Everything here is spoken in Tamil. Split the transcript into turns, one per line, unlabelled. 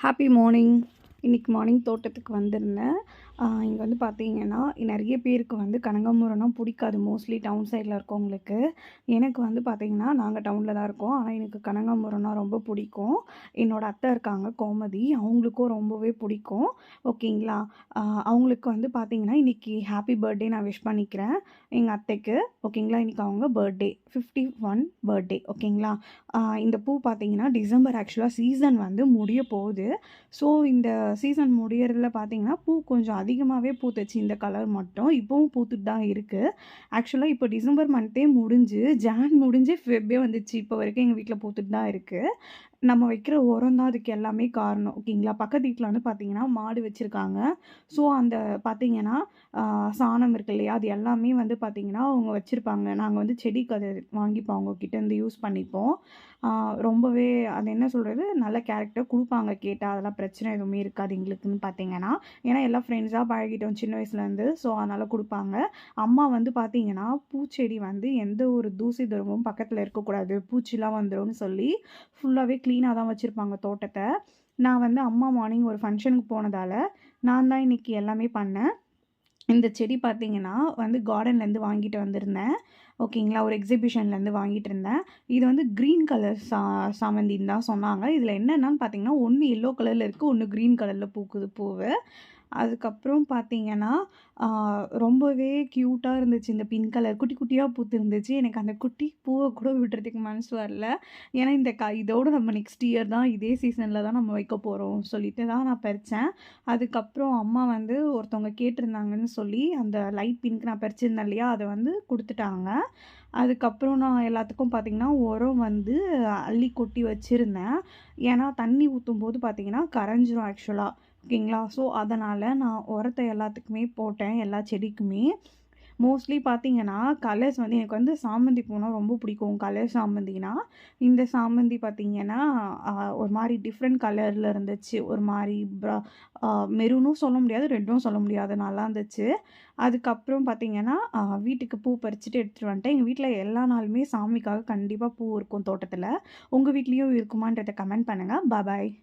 Happy morning. இன்றைக்கி மார்னிங் தோட்டத்துக்கு வந்திருந்தேன். இங்கே வந்து பார்த்தீங்கன்னா, நிறைய பேருக்கு வந்து கனகாம்பரம்னா பிடிக்காது. மோஸ்ட்லி டவுன் சைடில் இருக்கவங்களுக்கு. எனக்கு வந்து பார்த்தீங்கன்னா, நாங்கள் டவுனில் தான் இருக்கோம். ஆனால் எனக்கு கனகாம்பரம்னா ரொம்ப பிடிக்கும். என்னோடய அத்தை இருக்காங்க கோமதி, அவங்களுக்கும் ரொம்பவே பிடிக்கும். ஓகேங்களா. அவங்களுக்கு வந்து பார்த்தீங்கன்னா, இன்றைக்கி ஹாப்பி பர்த்டே நான் விஷ் பண்ணிக்கிறேன் எங்கள் அத்தைக்கு. ஓகேங்களா. இன்றைக்கி அவங்க பர்த்டே 51 பர்த்டே. ஓகேங்களா. இந்த பூ பார்த்தீங்கன்னா, டிசம்பர் ஆக்சுவலாக சீசன் வந்து முடிய போகுது. ஸோ இந்த சீசன் முடியறதில் பார்த்தீங்கன்னா, பூ கொஞ்சம் அதிகமாகவே பூத்துச்சு. இந்த கலர் மட்டும் இப்போவும் பூத்துட்டு தான் இருக்குது. ஆக்சுவலாக இப்போ டிசம்பர் மந்த்தே முடிஞ்சு முடிஞ்சு ஃபெப்பே வந்துச்சு. இப்போ வரைக்கும் எங்கள் வீட்டில் பூத்துட்டு தான் இருக்குது. நம்ம வைக்கிற உரம் தான் அதுக்கு எல்லாமே காரணம். ஓகேங்களா. பக்கத்து வீட்டில் வந்து பார்த்தீங்கன்னா, மாடு வச்சுருக்காங்க. ஸோ அந்த பார்த்தீங்கன்னா, சாணம் இருக்கு இல்லையா, அது எல்லாமே வந்து பார்த்தீங்கன்னா அவங்க வச்சுருப்பாங்க. நாங்கள் வந்து செடிக்கு அதை வாங்கிப்போம், அவங்கக்கிட்டேருந்து யூஸ் பண்ணிப்போம். ரொம்பவே அது என்ன சொல்கிறது, நல்ல கேரக்டர் கொடுப்பாங்க கேட்டால். அதெல்லாம் பிரச்சனை எதுவுமே இருக்காது எங்களுக்குன்னு பார்த்தீங்கன்னா. ஏன்னா எல்லாம் ஃப்ரெண்ட்ஸாக பழகிட்டோம் சின்ன வயசுலேருந்து. ஸோ அதனால் கொடுப்பாங்க. அம்மா வந்து பார்த்தீங்கன்னா, பூச்செடி வந்து எந்த ஒரு தூசி துரும்பும் பக்கத்தில் இருக்கக்கூடாது, பூச்சிலாம் வந்துரும்னு சொல்லி ஃபுல்லாகவே க்ளீனாக தான் வச்சுருப்பாங்க தோட்டத்தை. நான் வந்து அம்மா மார்னிங் ஒரு ஃபங்க்ஷனுக்கு போனதால் நான் தான் இன்றைக்கி எல்லாமே பண்ணேன். இந்த செடி பார்த்தீங்கன்னா வந்து கார்டன்லேருந்து வாங்கிட்டு வந்திருந்தேன். ஓகேங்களா. ஒரு எக்ஸிபிஷன்லேருந்து வாங்கிட்டு இருந்தேன். இது வந்து க்ரீன் கலர் சாமந்தின்னு தான் சொன்னாங்க. இதில் என்னென்னு பார்த்தீங்கன்னா, ஒன்று எல்லோ கலரில் இருக்குது, ஒன்று க்ரீன் கலரில் பூக்குது பூவு. அதுக்கப்புறம் பார்த்தீங்கன்னா, ரொம்பவே க்யூட்டாக இருந்துச்சு. இந்த பிங்க் கலர் குட்டி குட்டியாக பூத்துருந்துச்சு. எனக்கு அந்த குட்டி பூவை கூட விடுறதுக்கு மனசு வரல. ஏன்னா இந்த இதோட நம்ம நெக்ஸ்ட் இயர் தான் இதே சீசனில் தான் நம்ம வைக்க போகிறோம் சொல்லிட்டு தான் நான் பறித்தேன். அதுக்கப்புறம் அம்மா வந்து ஒருத்தவங்க கேட்டிருந்தாங்கன்னு சொல்லி அந்த லைட் பிங்க் நான் பறிச்சிருந்தேன் இல்லையா, அதை வந்து கொடுத்துட்டாங்க. அதுக்கப்புறம் நான் எல்லாத்துக்கும் பார்த்தீங்கன்னா, உரம் வந்து அள்ளி கொட்டி வச்சுருந்தேன். ஏன்னா தண்ணி ஊற்றும்போது பார்த்தீங்கன்னா கரைஞ்சிரும் ஆக்சுவலாக. ஓகேங்களா. ஸோ அதனால் நான் உரத்த எல்லாத்துக்குமே போட்டேன், எல்லா செடிக்குமே. மோஸ்ட்லி பார்த்தீங்கன்னா, கலர்ஸ் வந்து எனக்கு வந்து சாமந்தி பூனா ரொம்ப பிடிக்கும். கலர் சாமந்தினா, இந்த சாமந்தி பார்த்தீங்கன்னா ஒரு மாதிரி டிஃப்ரெண்ட் கலரில் இருந்துச்சு. ஒரு மாதிரி மெரூனும் சொல்ல முடியாது, ரெட்டும் சொல்ல முடியாது, நல்லா இருந்துச்சு. அதுக்கப்புறம் பார்த்தீங்கன்னா, வீட்டுக்கு பூ பறிச்சுட்டு எடுத்துகிட்டு வந்துட்டேன். எங்கள் வீட்டில் எல்லா நாளுமே சாமிக்காக கண்டிப்பாக பூ இருக்கும் தோட்டத்தில். உங்கள் வீட்லேயும் இருக்குமான்றதை கமெண்ட் பண்ணுங்கள். பாய்.